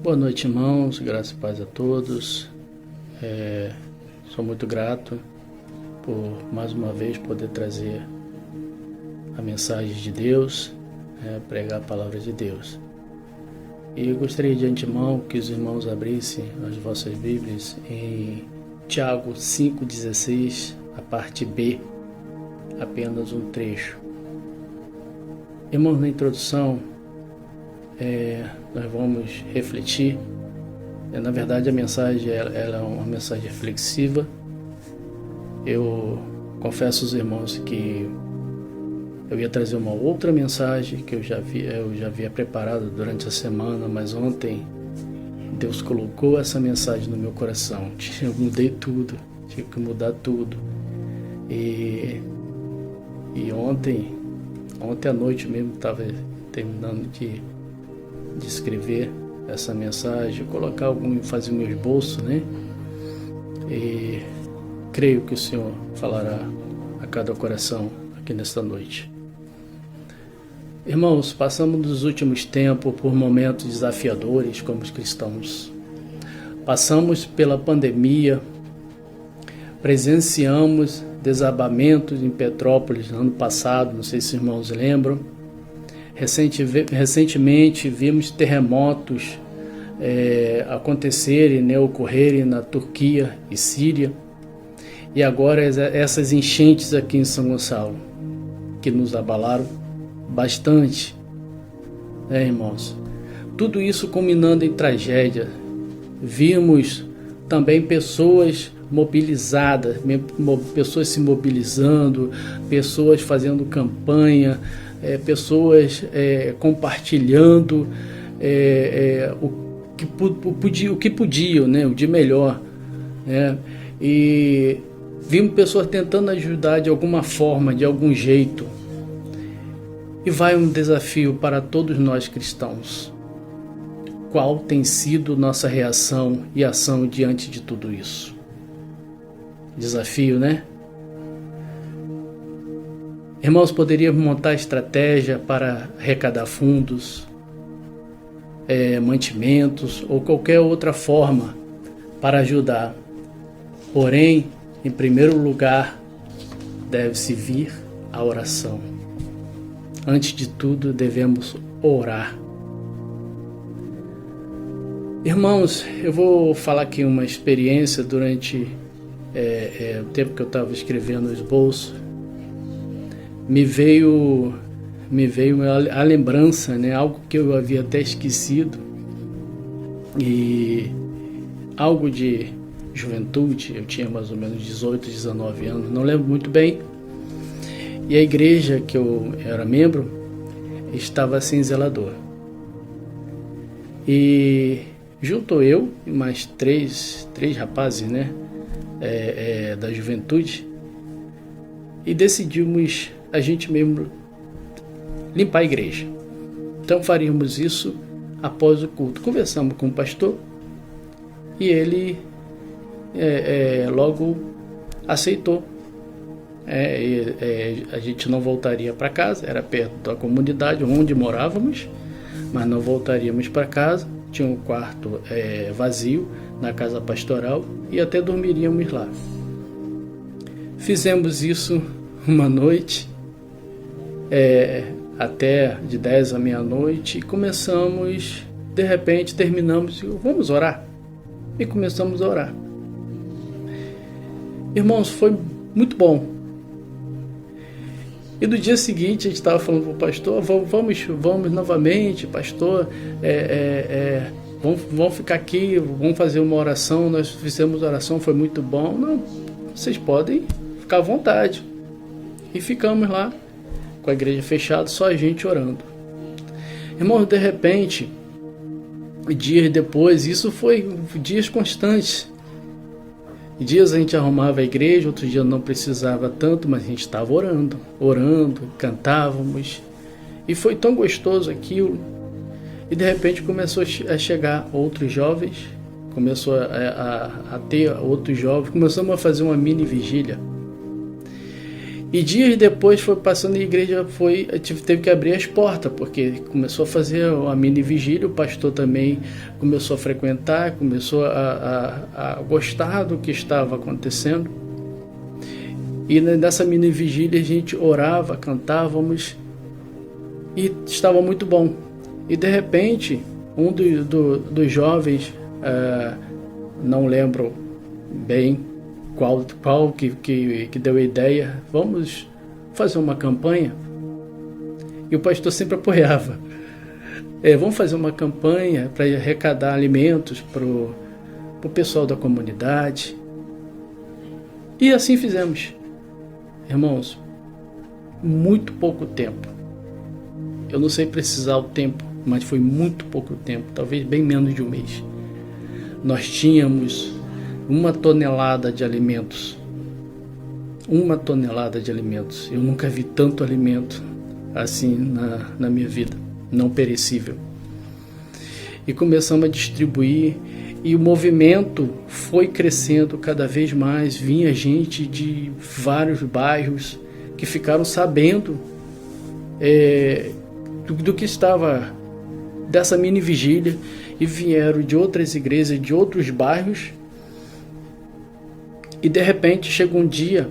Boa noite, irmãos, graça e paz a todos. Sou muito grato por mais uma vez poder trazer a mensagem de Deus, pregar a palavra de Deus. E gostaria de antemão que os irmãos abrissem as vossas Bíblias em Tiago 5,16, a parte B, apenas um trecho. Irmãos, na introdução, nós vamos refletir. Na verdade, a mensagem ela é uma mensagem reflexiva. Eu confesso aos irmãos que eu ia trazer uma outra mensagem que eu já havia preparado durante a semana, mas ontem Deus colocou essa mensagem no meu coração. Eu mudei tudo, tive que mudar tudo. E ontem à noite mesmo estava terminando de escrever essa mensagem, fazer meu esboço, né? E creio que o Senhor falará a cada coração aqui nesta noite. Irmãos, passamos nos últimos tempos por momentos desafiadores como cristãos. Passamos pela pandemia, presenciamos desabamentos em Petrópolis no ano passado, não sei se os irmãos lembram. Recentemente vimos terremotos acontecerem, ocorrerem na Turquia e Síria. E agora essas enchentes aqui em São Gonçalo, que nos abalaram bastante, irmãos? Tudo isso culminando em tragédia. Vimos também pessoas mobilizadas, pessoas se mobilizando, pessoas fazendo campanha, pessoas compartilhando o que podiam, o de melhor, e vimos pessoas tentando ajudar de alguma forma, de algum jeito. E vai um desafio para todos nós cristãos. Qual tem sido nossa reação e ação diante de tudo isso? Desafio, né? Irmãos, poderíamos montar estratégia para arrecadar fundos, mantimentos ou qualquer outra forma para ajudar. Porém, em primeiro lugar, deve-se vir a oração. Antes de tudo, devemos orar. Irmãos, eu vou falar aqui uma experiência durante o tempo que eu estava escrevendo o esboço. Me veio a lembrança, algo que eu havia até esquecido, e algo de juventude. Eu tinha mais ou menos 18, 19 anos, não lembro muito bem, e a igreja que eu era membro estava sem zelador, e junto eu e mais três rapazes, da juventude, e decidimos a gente mesmo limpar a igreja. Então faríamos isso após o culto. Conversamos com o pastor e ele logo aceitou. A gente não voltaria para casa, era perto da comunidade onde morávamos, mas não voltaríamos para casa. Tinha um quarto vazio na casa pastoral e até dormiríamos lá. Fizemos isso uma noite, até de 10 à meia-noite, e começamos, de repente terminamos, vamos orar, e começamos a orar. Irmãos, foi muito bom. E no dia seguinte a gente estava falando para o pastor, vamos novamente, pastor, vamos ficar aqui, vamos fazer uma oração. Nós fizemos oração, foi muito bom. Não, vocês podem ficar à vontade. E ficamos lá, com a igreja fechada, só a gente orando. Irmãos, de repente, dias depois, isso foi dias constantes. Dias a gente arrumava a igreja, outros dias não precisava tanto, mas a gente estava orando, cantávamos. E foi tão gostoso aquilo. E de repente começou a chegar outros jovens, começou a ter outros jovens, começamos a fazer uma mini vigília. E dias depois foi passando e a igreja teve que abrir as portas, porque começou a fazer a mini vigília, o pastor também começou a frequentar, começou a gostar do que estava acontecendo. E nessa mini vigília a gente orava, cantávamos e estava muito bom. E de repente um dos jovens, não lembro bem qual que deu a ideia, vamos fazer uma campanha. E o pastor sempre apoiava. Vamos fazer uma campanha para arrecadar alimentos para o pessoal da comunidade. E assim fizemos. Irmãos, muito pouco tempo. Eu não sei precisar o tempo, mas foi muito pouco tempo, talvez bem menos de um mês. Nós tínhamos 1 tonelada de alimentos. 1 tonelada de alimentos. Eu nunca vi tanto alimento assim na minha vida, não perecível. E começamos a distribuir, e o movimento foi crescendo cada vez mais. Vinha gente de vários bairros que ficaram sabendo do que estava dessa mini vigília, e vieram de outras igrejas, de outros bairros. E de repente chegou um dia,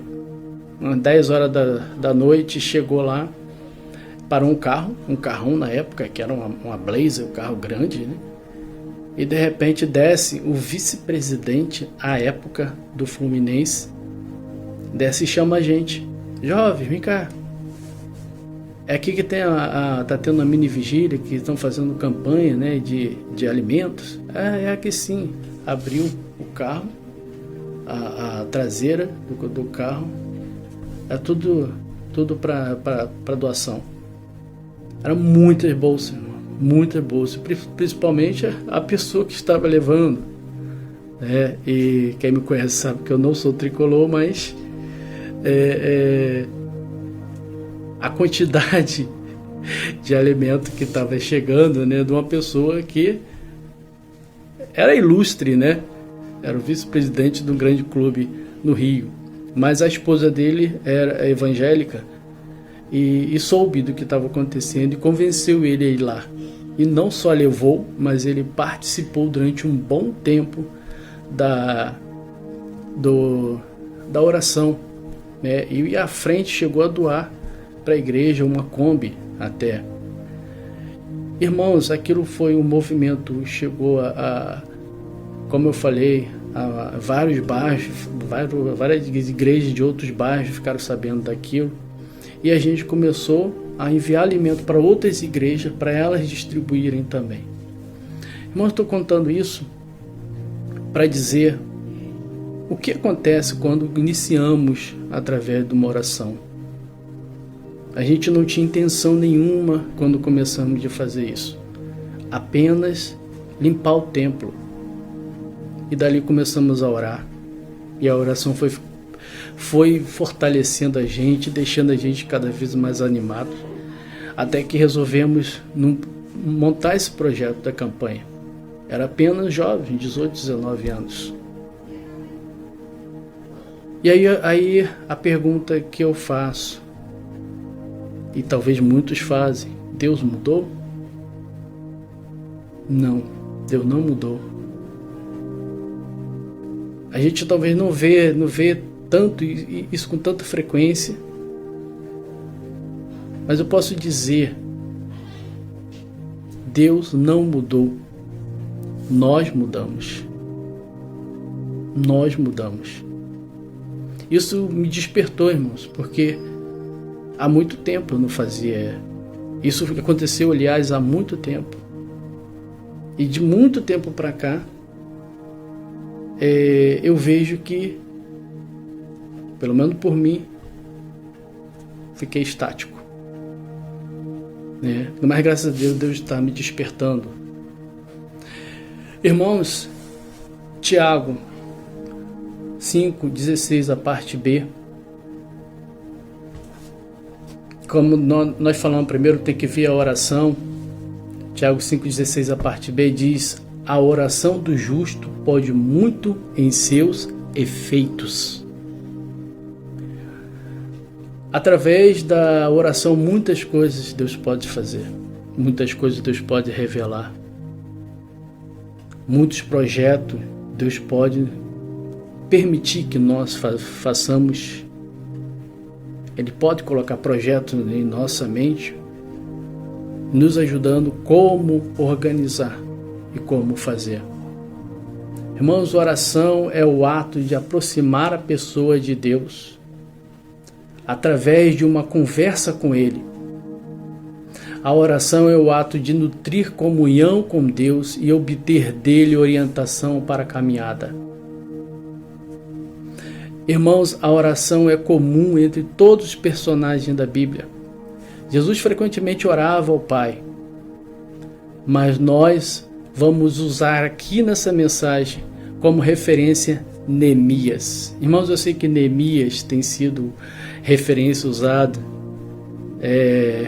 às 10 horas da noite, chegou lá, parou um carrão na época, que era uma Blazer, um carro grande, né? E de repente desce o vice-presidente, à época, do Fluminense, desce e chama a gente. Jovem, vem cá. É aqui que tá tendo uma mini vigília, que estão fazendo campanha, né, de alimentos. É aqui sim. Abriu o carro, a traseira do carro, tudo para doação. Era muitas bolsas, principalmente a pessoa que estava levando, né? E quem me conhece sabe que eu não sou tricolor, mas a quantidade de alimento que estava chegando, né, de uma pessoa que era ilustre, né? Era o vice-presidente de um grande clube no Rio, mas a esposa dele era evangélica e soube do que estava acontecendo e convenceu ele a ir lá. E não só levou, mas ele participou durante um bom tempo da oração, né? E à frente chegou a doar para a igreja uma Kombi até. Irmãos, aquilo foi um movimento, chegou como eu falei, a vários bairros, várias igrejas de outros bairros ficaram sabendo daquilo, e a gente começou a enviar alimento para outras igrejas, para elas distribuírem também. Irmãos, estou contando isso para dizer o que acontece quando iniciamos através de uma oração. A gente não tinha intenção nenhuma quando começamos a fazer isso, apenas limpar o templo. E dali começamos a orar, e a oração foi fortalecendo a gente, deixando a gente cada vez mais animado, até que resolvemos montar esse projeto da campanha. Era apenas jovem, 18, 19 anos. E aí a pergunta que eu faço, e talvez muitos fazem: Deus mudou? Não, Deus não mudou. A gente talvez não vê tanto isso com tanta frequência, mas eu posso dizer: Deus não mudou. Nós mudamos. Nós mudamos. Isso me despertou, irmãos, porque há muito tempo eu não fazia. Isso aconteceu, aliás, há muito tempo. E de muito tempo para cá, eu vejo que, pelo menos por mim, fiquei estático, né? Mas graças a Deus está me despertando. Irmãos, Tiago 5,16, a parte B. Como nós falamos primeiro, tem que vir a oração. Tiago 5,16, a parte B diz: a oração do justo pode muito em seus efeitos. Através da oração, muitas coisas Deus pode fazer, muitas coisas Deus pode revelar, muitos projetos Deus pode permitir que nós façamos. Ele pode colocar projetos em nossa mente, nos ajudando como organizar e como fazer. Irmãos, oração é o ato de aproximar a pessoa de Deus através de uma conversa com Ele. A oração é o ato de nutrir comunhão com Deus e obter dele orientação para a caminhada. Irmãos, a oração é comum entre todos os personagens da Bíblia. Jesus frequentemente orava ao Pai, mas nós vamos usar aqui nessa mensagem como referência Neemias. Irmãos, eu sei que Neemias tem sido referência usada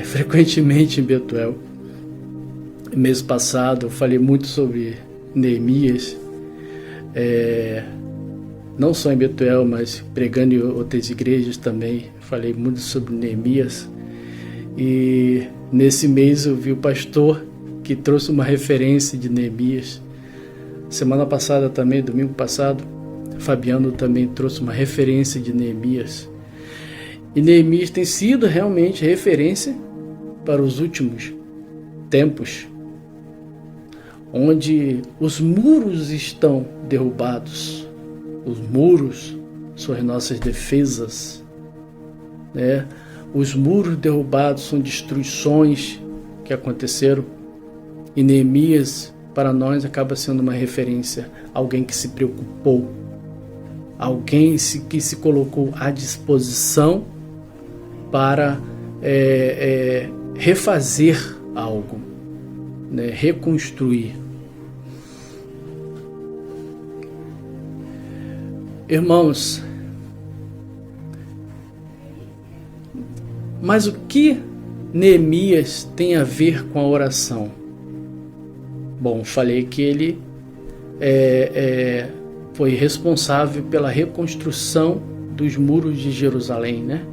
frequentemente em Betuel. Mês passado eu falei muito sobre Neemias, não só em Betuel, mas pregando em outras igrejas também. Falei muito sobre Neemias. E nesse mês eu vi o pastor que trouxe uma referência de Neemias. Semana passada também, domingo passado, Fabiano também trouxe uma referência de Neemias. E Neemias tem sido realmente referência para os últimos tempos, onde os muros estão derrubados. Os muros são as nossas defesas, né? Os muros derrubados são destruições que aconteceram. E Neemias, para nós, acaba sendo uma referência, alguém que se preocupou, alguém que se colocou à disposição para refazer algo, né? Reconstruir. Irmãos, mas o que Neemias tem a ver com a oração? Bom, falei que ele foi responsável pela reconstrução dos muros de Jerusalém, né?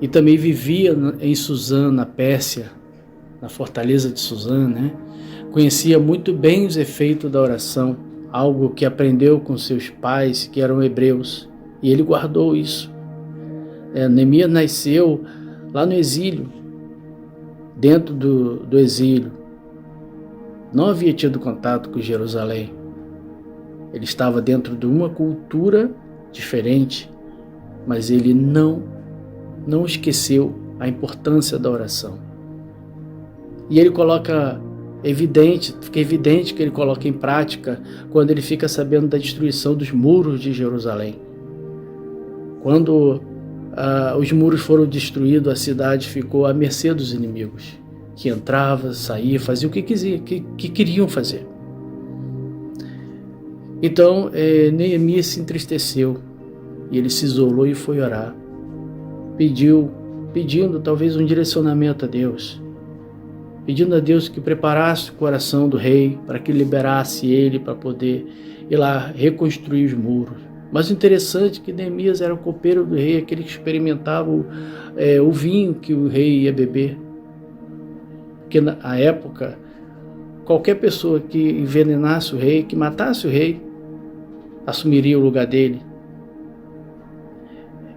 E também vivia em Suzã, na Pérsia, na fortaleza de Suzã, né? Conhecia muito bem os efeitos da oração, algo que aprendeu com seus pais, que eram hebreus, e ele guardou isso. Neemias nasceu lá no exílio, dentro do exílio. Não havia tido contato com Jerusalém. Ele estava dentro de uma cultura diferente, mas ele não esqueceu a importância da oração. E ele fica evidente que ele coloca em prática quando ele fica sabendo da destruição dos muros de Jerusalém. Quando os muros foram destruídos, a cidade ficou à mercê dos inimigos, que entravam, saíam, faziam o que queriam fazer. Então, Neemias se entristeceu e ele se isolou e foi orar, pedindo talvez um direcionamento a Deus, pedindo a Deus que preparasse o coração do rei para que liberasse ele para poder ir lá reconstruir os muros. Mas o interessante é que Neemias era o copeiro do rei, aquele que experimentava o vinho que o rei ia beber. Porque na época, qualquer pessoa que envenenasse o rei, que matasse o rei, assumiria o lugar dele.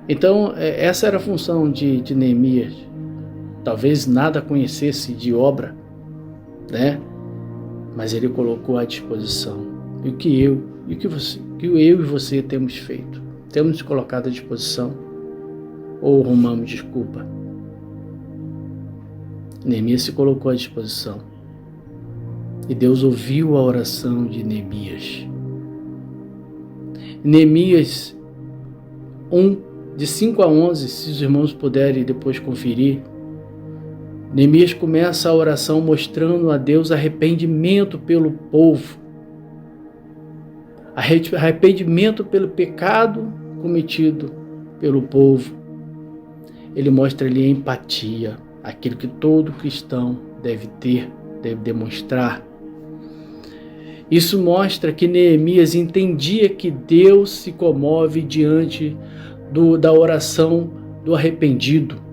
Então, essa era a função de Neemias. Talvez nada conhecesse de obra, né? Mas ele colocou à disposição. E o que eu e você temos feito? Temos nos colocado à disposição? Ou arrumamos desculpa? Neemias se colocou à disposição. E Deus ouviu a oração de Neemias. Neemias 1, de 5 a 11, se os irmãos puderem depois conferir, Neemias começa a oração mostrando a Deus arrependimento pelo povo, arrependimento pelo pecado cometido pelo povo. Ele mostra ali a empatia, aquilo que todo cristão deve ter, deve demonstrar. Isso mostra que Neemias entendia que Deus se comove diante da oração do arrependido.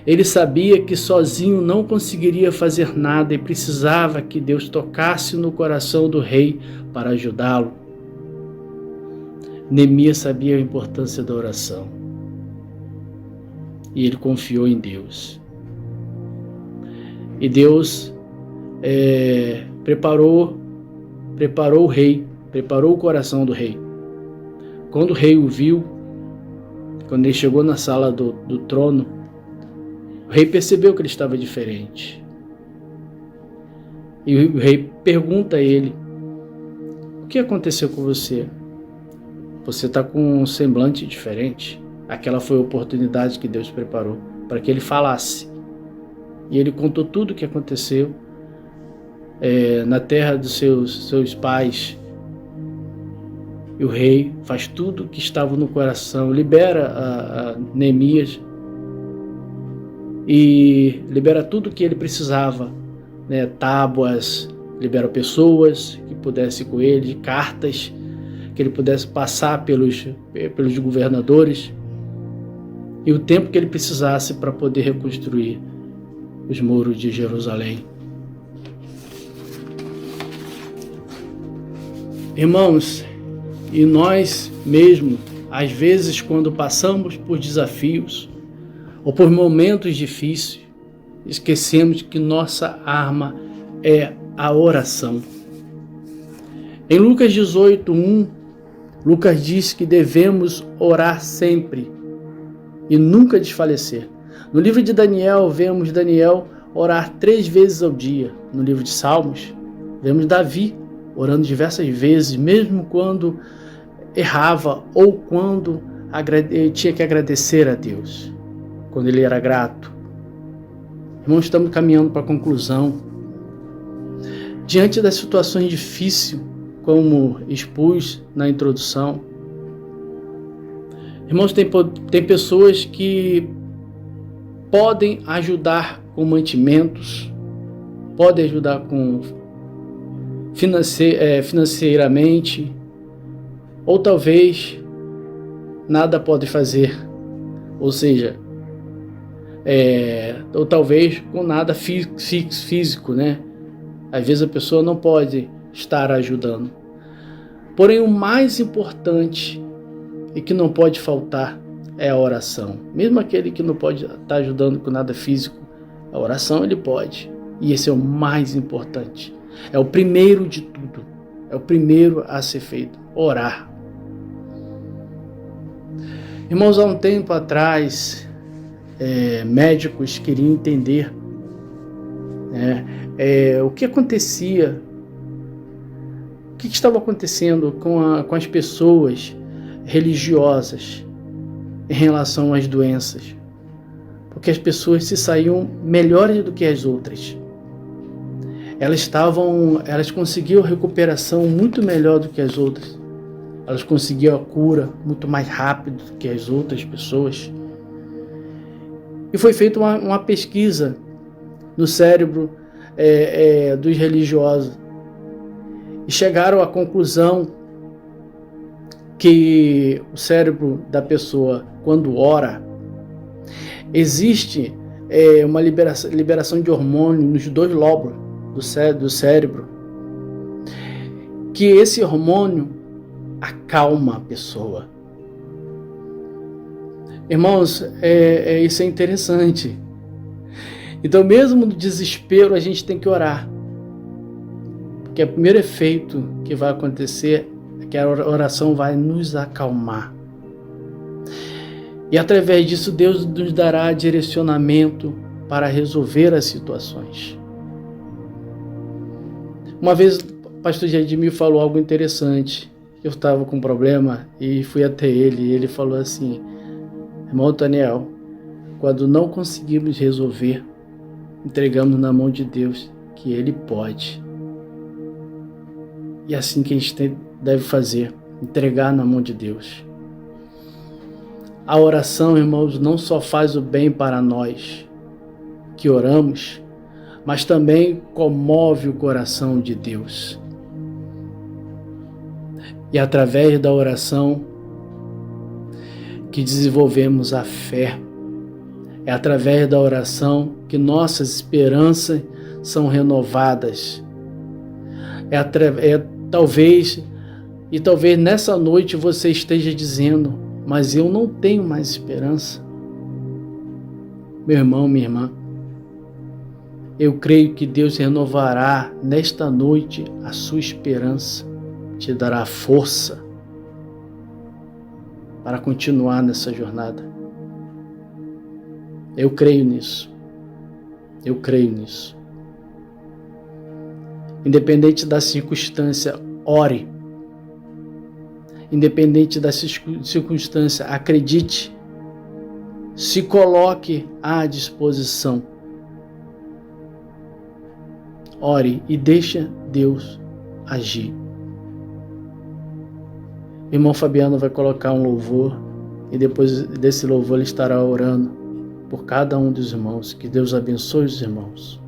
Ele sabia que sozinho não conseguiria fazer nada e precisava que Deus tocasse no coração do rei para ajudá-lo. Neemias sabia a importância da oração e ele confiou em Deus. E Deus preparou o rei, preparou o coração do rei. Quando o rei o viu, quando ele chegou na sala do trono, o rei percebeu que ele estava diferente. E o rei pergunta a ele: o que aconteceu com você? Você está com um semblante diferente. Aquela foi a oportunidade que Deus preparou para que ele falasse. E ele contou tudo o que aconteceu na terra dos seus pais. E o rei faz tudo o que estava no coração, libera a Neemias e libera tudo o que ele precisava, né? Tábuas, libera pessoas que pudessem com ele, cartas que ele pudesse passar pelos governadores e o tempo que ele precisasse para poder reconstruir os muros de Jerusalém. Irmãos, e nós mesmo, às vezes, quando passamos por desafios ou por momentos difíceis, esquecemos que nossa arma é a oração. Em Lucas 18:1, Lucas diz que devemos orar sempre e nunca desfalecer. No livro de Daniel, vemos Daniel orar 3 vezes ao dia. No livro de Salmos, vemos Davi orando diversas vezes, mesmo quando errava ou quando ele tinha que agradecer a Deus, quando ele era grato. Irmãos, estamos caminhando para a conclusão. Diante das situações difíceis, como expus na introdução, irmãos, tem pessoas que podem ajudar com mantimentos, podem ajudar com financeiramente, ou talvez nada pode fazer, ou seja, ou talvez com nada físico, né? Às vezes a pessoa não pode estar ajudando. Porém, o mais importante e que não pode faltar é a oração. Mesmo aquele que não pode estar ajudando com nada físico, a oração ele pode. E esse é o mais importante. É o primeiro de tudo. É o primeiro a ser feito. Orar. Irmãos, há um tempo atrás, médicos queriam entender o que acontecia, o que estava acontecendo com as pessoas religiosas em relação às doenças, porque as pessoas se saíam melhores do que as outras. Elas conseguiam recuperação muito melhor do que as outras. Elas conseguiam a cura muito mais rápido do que as outras pessoas. E foi feita uma pesquisa no cérebro dos religiosos. E chegaram à conclusão que o cérebro da pessoa, quando ora, existe uma liberação de hormônio nos 2 lóbulos do cérebro, que esse hormônio acalma a pessoa. Irmãos, isso é interessante. Então, mesmo no desespero, a gente tem que orar, porque o primeiro efeito que vai acontecer é que a oração vai nos acalmar. E através disso, Deus nos dará direcionamento para resolver as situações. Uma vez o pastor Jadimir falou algo interessante. Eu estava com um problema e fui até ele e ele falou assim: irmão Daniel, quando não conseguimos resolver, entregamos na mão de Deus, que Ele pode. E é assim que a gente deve fazer, entregar na mão de Deus. A oração, irmãos, não só faz o bem para nós que oramos, mas também comove o coração de Deus. E através da oração, que desenvolvemos a fé. É através da oração que nossas esperanças são renovadas. Talvez nessa noite você esteja dizendo: mas eu não tenho mais esperança. Meu irmão, minha irmã, eu creio que Deus renovará nesta noite a sua esperança, te dará força para continuar nessa jornada. Eu creio nisso. Eu creio nisso. Independente da circunstância, ore. Independente da circunstância, acredite. Se coloque à disposição. Ore e deixa Deus agir. O irmão Fabiano vai colocar um louvor e depois desse louvor ele estará orando por cada um dos irmãos. Que Deus abençoe os irmãos.